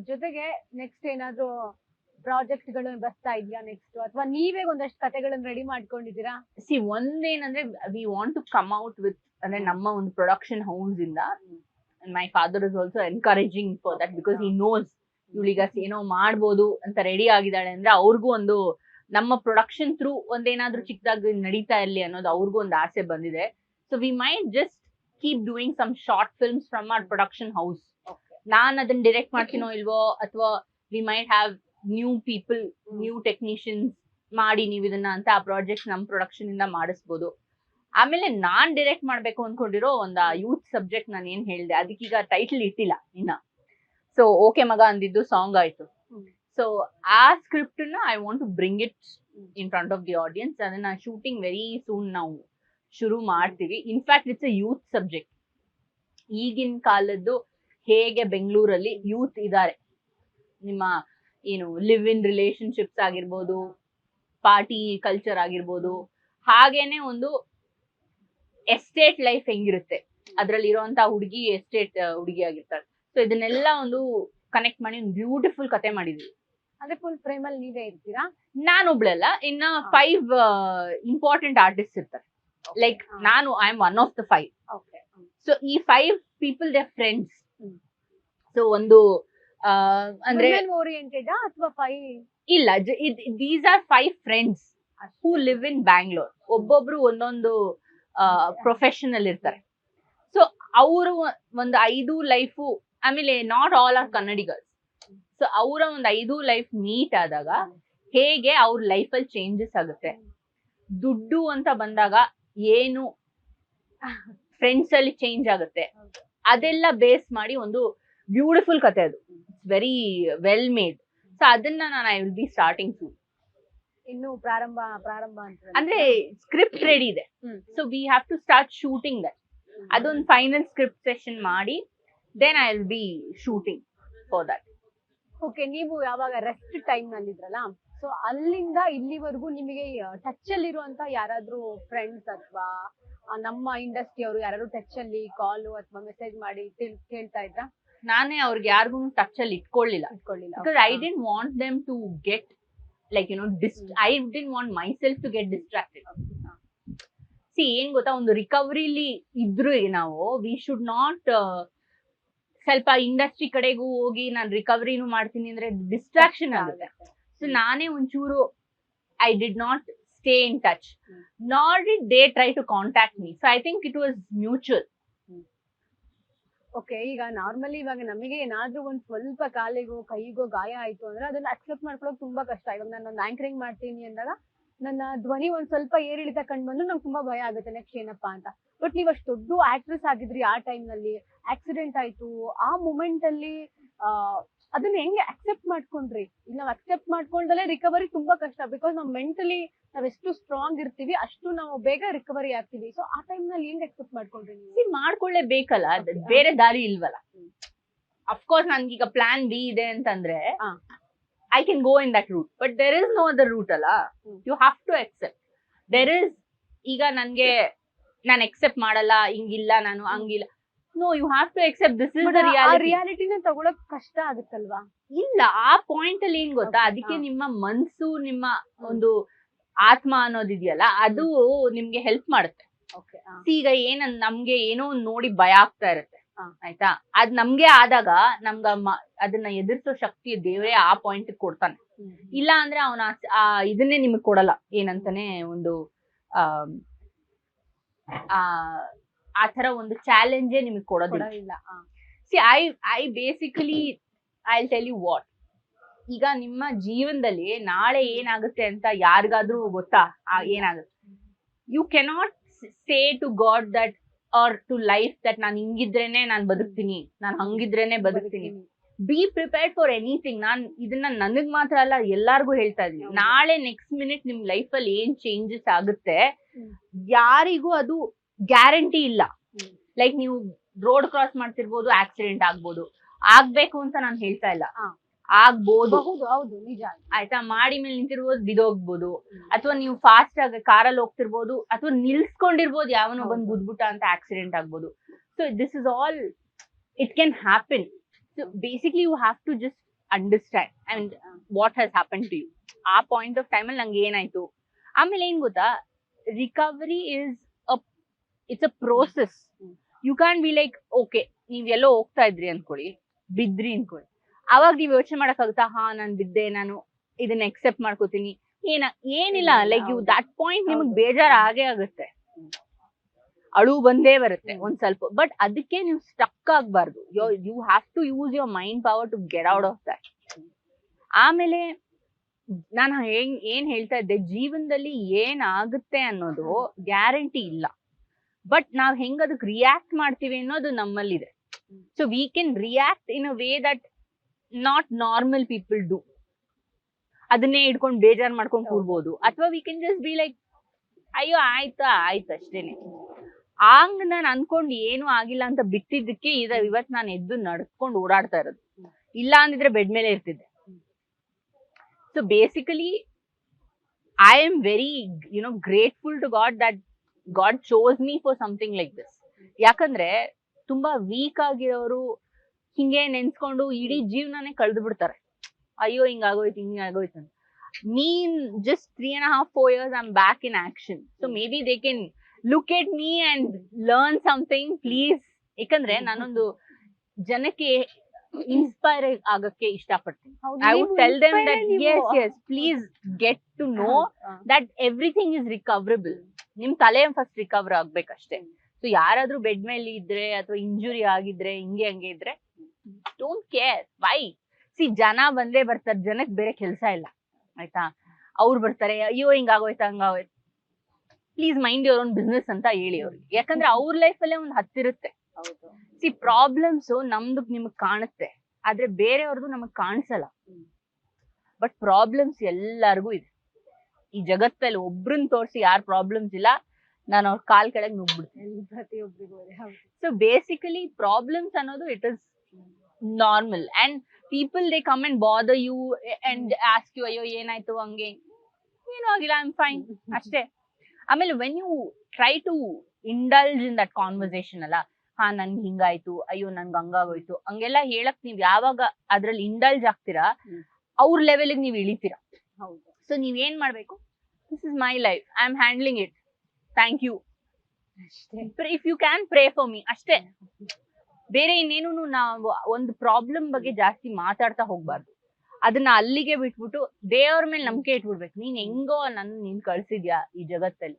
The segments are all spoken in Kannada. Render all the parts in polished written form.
ಜೊತೆಗೆ ನೆಕ್ಸ್ಟ್ ಏನಾದ್ರು ಪ್ರಾಜೆಕ್ಟ್ ಗಳು ಬರ್ತಾ ಇದೆಯಾ ನೆಕ್ಸ್ಟ್, ಅಥವಾ ನೀವೇ ಒಂದಷ್ಟು ಕತೆಗಳನ್ನ ರೆಡಿ ಮಾಡ್ಕೊಂಡಿದ್ದೀರಾ? ಸಿ ಒಂದೇನಂದ್ರೆ we want to come out with ಅಂದ್ರೆ ನಮ್ಮ ಒಂದು ಪ್ರೊಡಕ್ಷನ್ ಹೌಸ್ ಇಂದ. My father is also encouraging for that because he knows ಇವಳೀಗ ಏನೋ ಮಾಡ್ಬೋದು ಅಂತ ರೆಡಿ ಆಗಿದ್ದಾಳೆ ಅಂದ್ರೆ ಅವ್ರಿಗೂ ಒಂದು ನಮ್ಮ ಪ್ರೊಡಕ್ಷನ್ ಥ್ರೂ ಒಂದೇನಾದ್ರೂ ಚಿಕ್ಕದಾಗಿ ನಡೀತಾ ಇರ್ಲಿ ಅನ್ನೋದು ಅವ್ರಿಗೂ ಒಂದು ಆಸೆ ಬಂದಿದೆ. So we might just keep doing some short films from our production house. ನಾನ್ ಅದನ್ನ ಡೈರೆಕ್ಟ್ ಮಾಡ್ತೀನೋ ಇಲ್ವೋ, ಅಥವಾ we might have new people, new technicians ಮಾಡಿ ನೀವು ಇದನ್ನ ಅಂತ ಆ ಪ್ರಾಜೆಕ್ಟ್ ನಮ್ ಪ್ರೊಡಕ್ಷನ್ ಇಂದ ಮಾಡಿಸ್ಬೋದು. ಆಮೇಲೆ ನಾನ್ ಡೈರೆಕ್ಟ್ ಮಾಡ್ಬೇಕು ಅನ್ಕೊಂಡಿರೋ ಒಂದು ಯೂತ್ ಸಬ್ಜೆಕ್ಟ್ ನಾನು ಏನ್ ಹೇಳಿದೆ ಅದಕ್ಕೀಗ ಟೈಟಲ್ ಇಟ್ಟಿಲ್ಲ ಇನ್ನ. ಸೊ ಓಕೆ ಮಗ ಅಂದಿದ್ದು ಸಾಂಗ್ ಆಯ್ತು. ಸೊ ಆ ಸ್ಕ್ರಿಪ್ಟ್ ನ I want to bring it in front of the audience. ಅದನ್ನ ಶೂಟಿಂಗ್ ವೆರಿ ಸೂನ್ ನಾವು ಶುರು ಮಾಡ್ತೀವಿ. In fact it's a youth subject. ಈಗಿನ ಕಾಲದ್ದು ಹೇಗೆ ಬೆಂಗಳೂರಲ್ಲಿ ಯೂತ್ ಇದ್ದಾರೆ, ನಿಮ್ಮ ಏನು ಲಿವ್ ಇನ್ ರಿಲೇಶನ್ಶಿಪ್ಸ್ ಆಗಿರ್ಬೋದು, ಪಾರ್ಟಿ ಕಲ್ಚರ್ ಆಗಿರ್ಬೋದು, ಹಾಗೇನೆ ಒಂದು ಎಸ್ಟೇಟ್ ಲೈಫ್ ಹೆಂಗಿರುತ್ತೆ, ಅದ್ರಲ್ಲಿ ಇರುವಂತ ಹುಡುಗಿ ಎಸ್ಟೇಟ್ ಹುಡುಗಿ ಆಗಿರ್ತಾಳೆ. ಸೊ ಇದನ್ನೆಲ್ಲ ಒಂದು ಕನೆಕ್ಟ್ ಮಾಡಿ ಒಂದು ಬ್ಯೂಟಿಫುಲ್ ಕತೆ ಮಾಡಿದ್ವಿ. ಅದೇ ಫುಲ್ ಫ್ರೇಮ್ ಅಲ್ಲಿ ನೀವೇ ಇರ್ತೀರಾ? ನಾನೊಬ್ಳಲ್ಲ, ಇನ್ನ 5 ಇಂಪಾರ್ಟೆಂಟ್ ಆರ್ಟಿಸ್ಟ್ ಇರ್ತಾರೆ. ಲೈಕ್ ನಾನು I am one of the 5. So ಈ 5 ಪೀಪಲ್ ದೇ ಫ್ರೆಂಡ್ಸ್. ಸೊ ಒಂದು ಅಂದ್ರೆ ಓರಿಯೆಂಟೆಡ್ ಅಥವಾ 5 ಇಲ್ಲ, these are 5 friends who live in Bangalore. ಒಬ್ಬೊಬ್ರು ಒಂದೊಂದು ಪ್ರೊಫೆಷನಲ್ ಇರ್ತಾರೆ. ಸೊ ಅವರು ಒಂದು 5 ಲೈಫು, ಆಮೇಲೆ ನಾಟ್ ಆಲ್ ಆರ್ ಕನ್ನಡಿಗರ್ಸ್. ಸೊ ಅವರ ಒಂದು 5 ಲೈಫ್ ಮೀಟ್ ಆದಾಗ ಹೇಗೆ ಅವ್ರ ಲೈಫಲ್ಲಿ ಚೇಂಜಸ್ ಆಗುತ್ತೆ, ದುಡ್ಡು ಅಂತ ಬಂದಾಗ ಏನು ಫ್ರೆಂಡ್ಸ್ ಅಲ್ಲಿ ಚೇಂಜ್ ಆಗುತ್ತೆ, ಅದೆಲ್ಲ ಬೇಸ್ ಮಾಡಿ ಒಂದು ಬ್ಯೂಟಿಫುಲ್ ಕತೆ. ಅದು it's very well made. So ಅದನ್ನ ನಾನು I will be starting soon. ಇನ್ನು ಪ್ರಾರಂಭ ಅಂದ್ರೆ ಸ್ಕ್ರಿಪ್ಟ್ ರೆಡಿ ಇದೆ. So we have to start shooting that. ಅದೊಂದು ಫೈನಲ್ ಸ್ಕ್ರಿಪ್ಟ್ ಸೆಷನ್ ಮಾಡಿ then I will be shooting for that. Okay, ನೀವು ಯಾವಾಗ ರೆಸ್ಟ್ ಟೈಮ್ ನಲ್ಲಿ ಇದ್ರಲ್ಲ, ಸೊ ಅಲ್ಲಿಂದ ಇಲ್ಲಿವರೆಗೂ ನಿಮಗೆ ಟಚ್ ಅಲ್ಲಿ ಇರುವಂತ ಯಾರಾದ್ರೂ ಫ್ರೆಂಡ್ಸ್ ಅಥವಾ ನಮ್ಮ ಇಂಡಸ್ಟ್ರಿ ಅವರು ಯಾರು ಟಚ್ ಅಲ್ಲಿ ಕಾಲ್ ಅಥವಾ ಮೆಸೇಜ್ ಮಾಡಿ ಕೇಳ್ತಾ ಇದ್ರ? ನಾನೇ ಅವ್ರಿಗೆ ಯಾರಿಗೂ ಟಚ್ ಅಲ್ಲಿ ಇಟ್ಕೊಳ್ಳಿಲ್ಲ. Because I didn't want them to get like I didn't want myself to get distracted. See ಏನ್ ಗೊತ್ತಾ, ಒಂದು ರಿಕವರಿಲಿ ಇದ್ರು ನಾವು ವಿ ಶುಡ್ ನಾಟ್ ಸ್ವಲ್ಪ ಇಂಡಸ್ಟ್ರಿ ಕಡೆಗೂ ಹೋಗಿ ನಾನು ರಿಕವರಿನೂ ಮಾಡ್ತೀನಿ ಅಂದ್ರೆ ಡಿಸ್ಟ್ರಾಕ್ಷನ್ ಆಗುತ್ತೆ. ಸೊ ನಾನೇ ಒಂಚೂರು I did not stay in touch, nor did they try to contact me. So I think it was mutual. Okay, ಈಗ ನಾರ್ಮಲಿ ಇವಾಗ ನಮಗೆ ಏನಾದ್ರೂ ಒಂದ್ ಸ್ವಲ್ಪ ಕಾಲಿಗೋ ಕೈಗೋ ಗಾಯ ಆಯ್ತು ಅಂದ್ರೆ ಅದನ್ನ ಅಕ್ಸೆಪ್ಟ್ ಮಾಡ್ಕೊಳ್ಳೋದು ತುಂಬಾ ಕಷ್ಟ. ಇವಾಗ ನಾನು ಒಂದು ಆಂಕರಿಂಗ್ ಮಾಡ್ತೀನಿ ಅಂದಾಗ ನನ್ನ ಧ್ವನಿ ಒಂದ್ ಸ್ವಲ್ಪ ಏರಿಳಿತ ಕಂಡು ಬಂದು ನಂಗೆ ತುಂಬಾ ಭಯ ಆಗುತ್ತೆ ನೆಕ್ಸ್ಟ್ ಏನಪ್ಪಾ ಅಂತ. ಬಟ್ ನೀವ್ ಅಷ್ಟು ದೊಡ್ಡ ಆಕ್ಟ್ರೆಸ್ ಆಗಿದ್ರಿ, ಆ ಟೈಮ್ ನಲ್ಲಿ ಆಕ್ಸಿಡೆಂಟ್ ಆಯ್ತು, ಆ ಮೂಮೆಂಟ್ ಅಲ್ಲಿ ಅದನ್ನ ಹೆಂಗೆ ಅಕ್ಸೆಪ್ಟ್ ಮಾಡ್ಕೊಂಡ್ರಿ? ನಾವ್ ಅಕ್ಸೆಪ್ಟ್ ಮಾಡ್ಕೊಂಡಲ್ಲೇ ರಿಕವರಿ ತುಂಬಾ ಕಷ್ಟ. ಬಿಕಾಸ್ ನಾವ್ ಮೆಂಟಲಿ ನಾವೆಷ್ಟು ಸ್ಟ್ರಾಂಗ್ ಇರ್ತೀವಿ ಅಷ್ಟು ನಾವು ಬೇಗ ರಿಕವರಿ ಆಗ್ತೀವಿ. ಸೊ ಆ ಟೈಮ್ ನಲ್ಲಿ ಹೆಂಗ್ ಅಕ್ಸೆಪ್ಟ್ ಮಾಡ್ಕೊಂಡ್ರಿ ನೀವು? ಮಾಡ್ಕೊಳ್ಳೇಬೇಕಲ್ಲ, ಬೇರೆ ದಾರಿ ಇಲ್ವಲ್ಲ. ಅಫ್ಕೋರ್ಸ್ ನನ್ಗೀಗ ಪ್ಲಾನ್ ಬಿ ಇದೆ ಅಂತಂದ್ರೆ I can go in that route, but there is no other route ಅಲ್ಲ. You have to accept. There is, ಈಗ ನನ್ಗೆ ನಾನು ಅಕ್ಸೆಪ್ಟ್ ಮಾಡಲ್ಲ, ಹಿಂಗಿಲ್ಲ, ನಾನು ಹಂಗಿಲ್ಲ. No, you have to accept this is the reality. ರಿಯಾಲಿಟಿನ ತಗೊಳಕ್ ಕಷ್ಟ ಆಗುತ್ತಲ್ವಾ? ಇಲ್ಲ, ಆ ಪಾಯಿಂಟ್ ಅಲ್ಲಿ ಏನ್ ಗೊತ್ತಾ, ಅದಕ್ಕೆ ನಿಮ್ಮ ಮನ್ಸು, ನಿಮ್ಮ ಒಂದು ಆತ್ಮ ಅನ್ನೋದಿದೆಯಲ್ಲ, ಅದು ನಿಮ್ಗೆ ಹೆಲ್ಪ್ ಮಾಡುತ್ತೆ. ಈಗ ನಮ್ಗೆ ಏನೋ ನೋಡಿ ಭಯ ಆಗ್ತಾ ಇರುತ್ತೆ, ಆಯ್ತಾ? ಅದ್ ನಮ್ಗೆ ಆದಾಗ ನಮ್ಗ ಅದನ್ನ ಎದುರಿಸೋ ಶಕ್ತಿ ದೇವರೇ ಆ ಪಾಯಿಂಟ್ ಕೊಡ್ತಾನೆ. ಇಲ್ಲ ಅಂದ್ರೆ ಅವನ ಇದನ್ನೇ ನಿಮಗ್ ಕೊಡಲ್ಲ. ಏನಂತಾನೆ ಒಂದು ಆ ತರ ಒಂದು ಚಾಲೆಂಜೇ ನಿಮಗೆ ಕೊಡೋದಿಲ್ಲ. See I basically I tell you what, ಈಗ ನಿಮ್ಮ ಜೀವನದಲ್ಲಿ ನಾಳೆ ಏನಾಗುತ್ತೆ ಅಂತ ಯಾರಿಗಾದ್ರೂ ಗೊತ್ತಾ? ಏನಾಗುತ್ತೆ? You cannot say to God that or to life that ನಾನು ಹಿಂಗಿದ್ರೇನೆ ನಾನು ಬದುಕ್ತೀನಿ, ನಾನು ಹಂಗಿದ್ರೇನೆ ಬದುಕ್ತೀನಿ. Be prepared for anything. ಇದನ್ನ ನನಗ್ ಮಾತ್ರ ಅಲ್ಲ, ಎಲ್ಲಾರ್ಗು ಹೇಳ್ತಾ ಇದೀನಿ. ನಾಳೆ ನೆಕ್ಸ್ಟ್ ಮಿನಿಟ್ ನಿಮ್ ಲೈಫ್ ಅಲ್ಲಿ ಏನ್ ಚೇಂಜಸ್ ಆಗುತ್ತೆ ಯಾರಿಗೂ ಅದು ಗ್ಯಾರಂಟಿ ಇಲ್ಲ. ಲೈಕ್ ನೀವು ರೋಡ್ ಕ್ರಾಸ್ ಮಾಡ್ತಿರ್ಬೋದು, ಆಕ್ಸಿಡೆಂಟ್ ಆಗ್ಬೋದು. ಆಗ್ಬೇಕು ಅಂತ ನಾನು ಹೇಳ್ತಾ ಇಲ್ಲ, ಆಗ್ಬೋದು, ಆಯ್ತಾ? ಮಾಡಿ ಮೇಲೆ ನಿಂತಿರ್ಬೋದು, ಬಿದೋಗ್ಬೋದು, ಅಥವಾ ನೀವು ಫಾಸ್ಟ್ ಆಗಿ ಕಾರಲ್ಲಿ ಹೋಗ್ತಿರ್ಬೋದು, ಅಥವಾ ನಿಲ್ಸ್ಕೊಂಡಿರ್ಬೋದು, ಯಾವನೋ ಬಂದು ಗುದ್ಬಿಟ್ಟ ಅಂತ ಆಕ್ಸಿಡೆಂಟ್ ಆಗ್ಬೋದು. So this is all, it can happen. So basically you have to just understand and what has happen to you. ಆ ಪಾಯಿಂಟ್ ಆಫ್ ಟೈಮಲ್ಲಿ ನಂಗೆ ಏನಾಯ್ತು. ಆಮೇಲೆ ಏನ್ ಗೊತ್ತಾ, recovery it's a process. You can be like okay, ನೀವ್ ಎಲ್ಲೋ ಹೋಗ್ತಾ ಇದ್ರಿ ಅನ್ಕೊಳ್ಳಿ, ಬಿದ್ರಿ ಅನ್ಕೊಳ್ಳಿ, ಅವಾಗ ನೀವ್ ಯೋಚನೆ ಮಾಡಕ್ಕಾಗುತ್ತಾ, ಹಾ ನಾನ್ ಬಿದ್ದೆ, ನಾನು ಇದನ್ನ ಎಕ್ಸೆಪ್ಟ್ ಮಾಡ್ಕೋತೀನಿ, ಏನಿಲ್ಲ. ಲೈಕ್ ಯು ದಟ್ ಪಾಯಿಂಟ್ ನಿಮಗ್ ಬೇಜಾರ್ ಆಗೇ ಆಗುತ್ತೆ, ಅಳು ಬಂದೇ ಬರುತ್ತೆ ಒಂದ್ ಸ್ವಲ್ಪ. ಬಟ್ ಅದಕ್ಕೆ ನೀವು ಸ್ಟಕ್ ಆಗ್ಬಾರ್ದು. You have to use your mind power to get out of that. ಆಮೇಲೆ ನಾನು ಏನ್ ಹೇಳ್ತಾ ಇದ್ದೆ, ಜೀವನದಲ್ಲಿ ಏನಾಗುತ್ತೆ ಅನ್ನೋದು ಗ್ಯಾರಂಟಿ ಇಲ್ಲ, ಬಟ್ ನಾವ್ ಹೆಂಗ್ ಅದಕ್ಕೆ ರಿಯಾಕ್ಟ್ ಮಾಡ್ತೀವಿ ಅನ್ನೋದು ನಮ್ಮಲ್ಲಿದೆ. So we can react in a way that not normal people do. ಅದನ್ನೇ ಇಟ್ಕೊಂಡು ಬೇಜಾರ್ ಮಾಡ್ಕೊಂಡು ಕೂರ್ಬೋದು, ಅಥವಾ we can just be like ಅಯ್ಯೋ ಆಯ್ತು ಅಷ್ಟೇನೆ. ಹಂಗ್ ನಾನು ಅನ್ಕೊಂಡು ಏನು ಆಗಿಲ್ಲ ಅಂತ ಬಿಟ್ಟಿದ್ದಕ್ಕೆ ಇವತ್ ನಾನು ಎದ್ದು ನಡ್ಕೊಂಡು ಓಡಾಡ್ತಾ ಇರೋದು. ಇಲ್ಲ ಅಂದಿದ್ರೆ ಬೆಡ್ ಮೇಲೆ ಇರ್ತಿದ್ದೆ. So basically I am very grateful to God that God chose me for something like this. ಯಾಕಂದ್ರೆ ತುಂಬಾ ವೀಕ್ ಆಗಿರೋರು ಹಿಂಗೆ ನೆನ್ಸ್ಕೊಂಡು ಇಡೀ ಜೀವನನೇ ಕಳೆದು ಬಿಡ್ತಾರೆ. ಅಯ್ಯೋ ಹಿಂಗಾಗೋಯ್ತು ಅಂತ. ನೀನ್ just 3.5-4 years I'm back in action. So maybe they can look at me and learn something, please. ಯಾಕಂದ್ರೆ ನಾನೊಂದು ಜನಕ್ಕೆ ಇನ್ಸ್ಪೈರ್ ಆಗಕ್ಕೆ ಇಷ್ಟಪಡ್ತೀನಿ. I would tell them that yes, please get to know that everything is recoverable. ನಿಮ್ ತಲೆ ಫಸ್ಟ್ ರಿಕವರ್ ಆಗ್ಬೇಕಷ್ಟೇ. ಸೊ ಯಾರಾದ್ರೂ ಬೆಡ್ ಮೇಲೆ ಇದ್ರೆ ಅಥವಾ ಇಂಜುರಿ ಆಗಿದ್ರೆ ಹಂಗೆ ಇದ್ರೆ ಡೋಂಟ್ ಕೇರ್. ವೈ ಜನ ಬಂದೇ ಬರ್ತಾರೆ, ಜನಕ್ಕೆ ಬೇರೆ ಕೆಲಸ ಇಲ್ಲ ಆಯ್ತಾ. ಅವ್ರು ಬರ್ತಾರೆ, ಅಯ್ಯೋ ಹಿಂಗಾಗೋಯ್ತಾ ಹಂಗಾಗೋಯ್ತು, please mind your own business ಅಂತ ಹೇಳಿ ಅವ್ರಿಗೆ. ಯಾಕಂದ್ರೆ ಅವ್ರ ಲೈಫಲ್ಲೇ ಒಂದು ಹತ್ತಿರುತ್ತೆ. ಪ್ರಾಬ್ಲಮ್ಸ್ ನಮ್ದು ನಿಮಗ್ ಕಾಣುತ್ತೆ, ಆದ್ರೆ ಬೇರೆಯವ್ರದ್ದು ನಮಗ್ ಕಾಣಿಸಲ್ಲ. ಬಟ್ ಪ್ರಾಬ್ಲಮ್ಸ್ ಎಲ್ಲರಿಗೂ ಇದೆ ಈ ಜಗತ್ತಲ್ಲಿ. ಒಬ್ರನ್ನ ತೋರಿಸಿ ಯಾರ್ ಪ್ರಾಬ್ಲಮ್ಸ್ ಇಲ್ಲ, ನಾನು ಅವ್ರ ಕಾಲ್ ಕೆಳಗೆ ನುಗ್ಬಿಡ್ತೀನಿ ಪ್ರತಿಯೊಬ್ಬರಿಗೂ. ಸೊ ಬೇಸಿಕಲಿ ಪ್ರಾಬ್ಲಮ್ಸ್ ಅನ್ನೋದು it is normal. And people they come and bother you and ask you ಅಯ್ಯೋ ಏನಾಯ್ತು ಹಂಗೆ, ಏನೂ ಆಗಿಲ್ಲ, ಐ ಆಮ್ ಫೈನ್ ಅಷ್ಟೇ. ಆಮೇಲೆ when you try to indulge in that conversation ಅಲ್ಲ, ಹಾ ನನ್ಗೆ ಹಿಂಗಾಯ್ತು, ಅಯ್ಯೋ ನನ್ಗೆ ಹಂಗಾಗೋಯ್ತು, ಹಂಗೆಲ್ಲ ಹೇಳಕ್ ನೀವ್ ಯಾವಾಗ ಅದ್ರಲ್ಲಿ ಇಂಡಲ್ಜ್ ಆಗ್ತೀರಾ, ಅವ್ರ ಲೆವೆಲ್ಗೆ ನೀವ್ ಇಳಿತೀರಾ. ಸೊ ನೀವ್ ಏನ್ ಮಾಡ್ಬೇಕು, this is my life, I am handling it, thank you, if you can pray for me ಅಷ್ಟೇ. ಬೇರೆ ಇನ್ನೇನು ನಾವು ಒಂದು ಪ್ರಾಬ್ಲಮ್ ಬಗ್ಗೆ ಜಾಸ್ತಿ ಮಾತಾಡ್ತಾ ಹೋಗ್ಬಾರ್ದು. ಅದನ್ನ ಅಲ್ಲಿಗೆ ಬಿಟ್ಬಿಟ್ಟು ದೇವ್ರ ಮೇಲೆ ನಂಬಿಕೆ ಇಟ್ಬಿಡ್ಬೇಕು. ನೀನ್ ಹೆಂಗೋ ನೀನ್ ಕಳ್ಸಿದ್ಯಾ ಈ ಜಗತ್ತಲ್ಲಿ,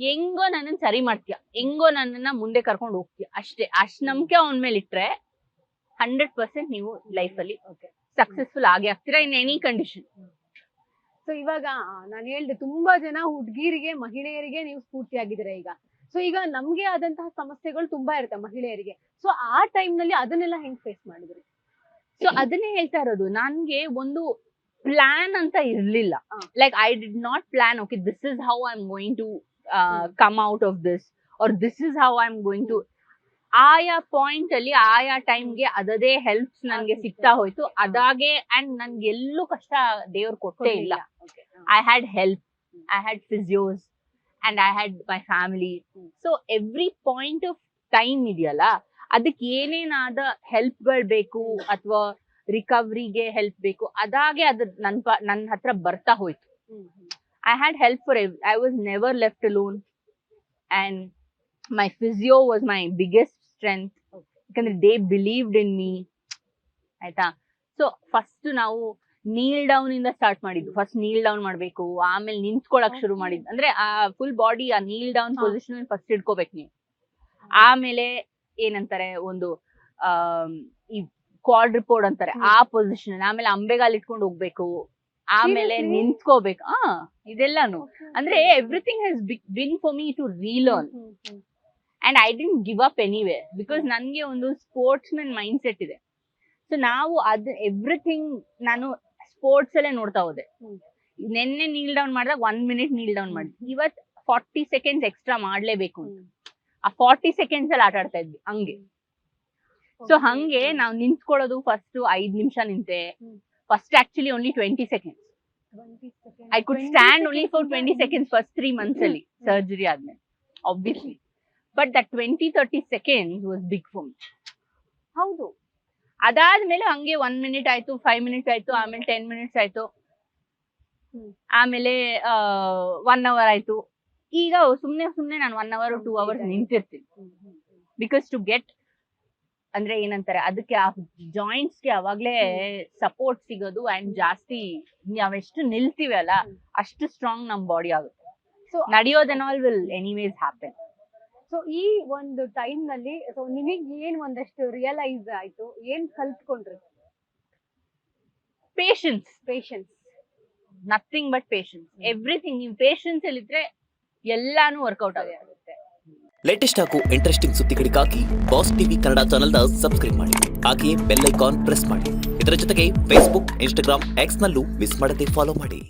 ಹೆಂಗೋ ನನ್ನನ್ ಸರಿ ಮಾಡ್ತೀಯ, ಹೆಂಗೋ ನನ್ನನ್ನ ಮುಂದೆ ಕರ್ಕೊಂಡು ಹೋಗ್ತೀಯ ಅಷ್ಟೇ. ಅಷ್ಟ್ ನಂಬಿಕೆ ಅವನ ಮೇಲೆ ಇಟ್ರೆ 100% ನೀವು ಲೈಫಲ್ಲಿ ಸಕ್ಸಸ್ಫುಲ್ ಆಗೇ ಆಗ್ತೀರಾ ಇನ್ ಎನಿ ಕಂಡೀಷನ್. ಸೊ ಇವಾಗ ನಾನು ಹೇಳ್ದೆ, ತುಂಬಾ ಜನ ಹುಡುಗಿರಿಗೆ, ಮಹಿಳೆಯರಿಗೆ ನೀವು ಸ್ಫೂರ್ತಿಯಾಗಿದ್ದೀರಾ ಈಗ. ಸೊ ಈಗ ನಮ್ಗೆ ಆದಂತಹ ಸಮಸ್ಯೆಗಳು ತುಂಬಾ ಇರುತ್ತೆ ಮಹಿಳೆಯರಿಗೆ. ಸೊ ಆ ಟೈಮ್ ನಲ್ಲಿ ಅದನ್ನೆಲ್ಲ ಹೆಂಗ್ ಫೇಸ್ ಮಾಡಿದ್ರಿ? ಸೊ ಅದನ್ನೇ ಹೇಳ್ತಾ ಇರೋದು, ನನ್ಗೆ ಒಂದು ಪ್ಲಾನ್ ಅಂತ ಇರ್ಲಿಲ್ಲ. Like I did not plan, okay this is how I am going to come out of this, or this is how I am going to. ಆಯಾ ಪಾಯಿಂಟ್ ಅಲ್ಲಿ ಆಯಾ ಟೈಮ್ಗೆ ಅದದೇ ಹೆಲ್ಪ್ಸ್ ನನ್ಗೆ ಸಿಗ್ತಾ ಹೋಯ್ತು. ಅದಾಗೆ ಅಂಡ್ ನನ್ಗೆ ಎಲ್ಲೂ ಕಷ್ಟ ದೇವ್ರು ಕೊಟ್ಟೇ ಇಲ್ಲ. I had help, I had physios and I had my family. So every point of time ಇದೆಯಲ್ಲ, ಅದಕ್ಕೆ ಏನೇನಾದ ಹೆಲ್ಪ್ಗಳು ಬೇಕು ಅಥವಾ ರಿಕವರಿಗೆ ಹೆಲ್ಪ್ ಬೇಕು, ಅದಾಗೆ ಅದು ನನ್ನ ಹತ್ರ ಬರ್ತಾ ಹೋಯ್ತು. I had help for I was never left alone, and my physio was my biggest strength ಯಾಕಂದ್ರೆ they believed in me ಆಯ್ತಾ. ಸೊ ಫಸ್ಟ್ ನಾವು ನೀಲ್ ಡೌನ್ ಇಂದ ಸ್ಟಾರ್ಟ್ ಮಾಡಿದ್ದು. ಫಸ್ಟ್ ನೀಲ್ ಡೌನ್ ಮಾಡ್ಬೇಕು, ಆಮೇಲೆ ನಿಂತ್ಕೊಳಕ್ ಶುರು ಮಾಡಿದ್ದು. ಅಂದ್ರೆ ಆ ಫುಲ್ ಬಾಡಿ ಆ ನೀಲ್ ಡೌನ್ ಪೊಸಿಷನ್ ಫಸ್ಟ್ ಇಟ್ಕೋಬೇಕು ನೀವು. ಆಮೇಲೆ ಏನಂತಾರೆ, ಒಂದು ಈ ಕ್ವಾಡ್ರಿಪೋಡ್ ಅಂತಾರೆ ಆ ಪೊಸಿಷನ್, ಆಮೇಲೆ ಅಂಬೆಗಾಲ್ ಇಟ್ಕೊಂಡು ಹೋಗ್ಬೇಕು, ಆಮೇಲೆ ನಿಂತ್ಕೋಬೇಕು. ಇದೆಲ್ಲಾನು ಅಂದ್ರೆ everything has been for me to relearn. And I didn't give up anywhere because ನನ್ಗೆ ಒಂದು ಸ್ಪೋರ್ಟ್ಸ್ ಮೆನ್ ಮೈಂಡ್ ಸೆಟ್ ಇದೆ. ಸೊ ನಾವು ಎವ್ರಿಥಿಂಗ್ ನಾನು ಸ್ಪೋರ್ಟ್ಸ್ ಅಲ್ಲೇ ನೋಡ್ತಾ ಹೋದೆ. ನೆನ್ನೆ ನೀಲ್ ಡೌನ್ ಮಾಡಿದಾಗ 1 minute ನೀಲ್ ಡೌನ್ ಮಾಡಿ, ಇವತ್ 40 seconds ಎಕ್ಸ್ಟ್ರಾ ಮಾಡ್ಲೇಬೇಕು ಅಂತ. ಆ 40 seconds ಅಲ್ಲಿ ಆಟ ಆಡ್ತಾ ಇದ್ವಿ ಹಂಗೆ. ಸೊ ಹಂಗೆ ನಾವು ನಿಂತ್ಕೊಳ್ಳೋದು, ಫಸ್ಟ್ 5 ನಿಮಿಷ ನಿಂತೆ. First actually only 20 seconds. I could stand only for 20 seconds first 3 months ಅಲ್ಲಿ ಸರ್ಜರಿ ಆದ್ಮೇಲೆ obviously. But that 20-30 seconds was big for me. ಹೌದು, ಅದಾದ್ಮೇಲೆ ಹಂಗೆ 1 minute ಆಯ್ತು, 5 minutes ಆಯ್ತು, ಆಮೇಲೆ 10 minutes ಆಯ್ತು, ಆಮೇಲೆ 1 hour ಆಯ್ತು. ಈಗ ಸುಮ್ನೆ ನಾನು 1 hour 2 hours ನಿಂತಿರ್ತೀನಿ. ಬಿಕಾಸ್ ಟು ಗೆಟ್ ಅಂದ್ರೆ ಏನಂತಾರೆ ಅದಕ್ಕೆ ಆ ಜಾಯಿಂಟ್ಸ್ ಗೆ ಅವಾಗ್ಲೇ ಸಪೋರ್ಟ್ ಸಿಗೋದು ಅಂಡ್ ಜಾಸ್ತಿ ನಾವೆಷ್ಟು ನಿಲ್ತೀವಲ್ಲ ಅಷ್ಟು ಸ್ಟ್ರಾಂಗ್ ನಮ್ ಬಾಡಿ ಆಗುತ್ತೆ. ಸೊ ನಡೆಯೋದನ್ all will anyways happen. So ಈ ಒಂದು ಟೈಮ್ ನಲ್ಲಿ ಸೊ ನಿಮಗೆ ಏನ್ ಒಂದಷ್ಟು ರಿಯಲೈಸ್ ಆಯ್ತು, ಏನ್ ಕಲ್ತ್ಕೊಂಡ್ರಿ? Patience, nothing but patience. Everything ನೀವು ಪೇಷನ್ಸ್ ಅಲ್ಲಿ ಇದ್ರೆ ಎಲ್ಲಾನು ವರ್ಕೌಟ್ ಆಗುತ್ತೆ. ಲೇಟೆಸ್ಟ್ ಹಾಗೂ ಇಂಟ್ರೆಸ್ಟಿಂಗ್ ಸುದ್ದಿಗಳಿಗಾಗಿ ಬಾಸ್ ಟಿವಿ ಕನ್ನಡ ಚಾನೆಲ್ನ ಸಬ್ಸ್ಕ್ರೈಬ್ ಮಾಡಿ. ಹಾಗೆಯೇ ಬೆಲ್ ಐಕಾನ್ ಪ್ರೆಸ್ ಮಾಡಿ. ಇದರ ಜೊತೆಗೆ ಫೇಸ್ಬುಕ್, ಇನ್ಸ್ಟಾಗ್ರಾಮ್, ಎಕ್ಸ್ ನಲ್ಲೂ ಮಿಸ್ ಮಾಡದೆ ಫಾಲೋ ಮಾಡಿ.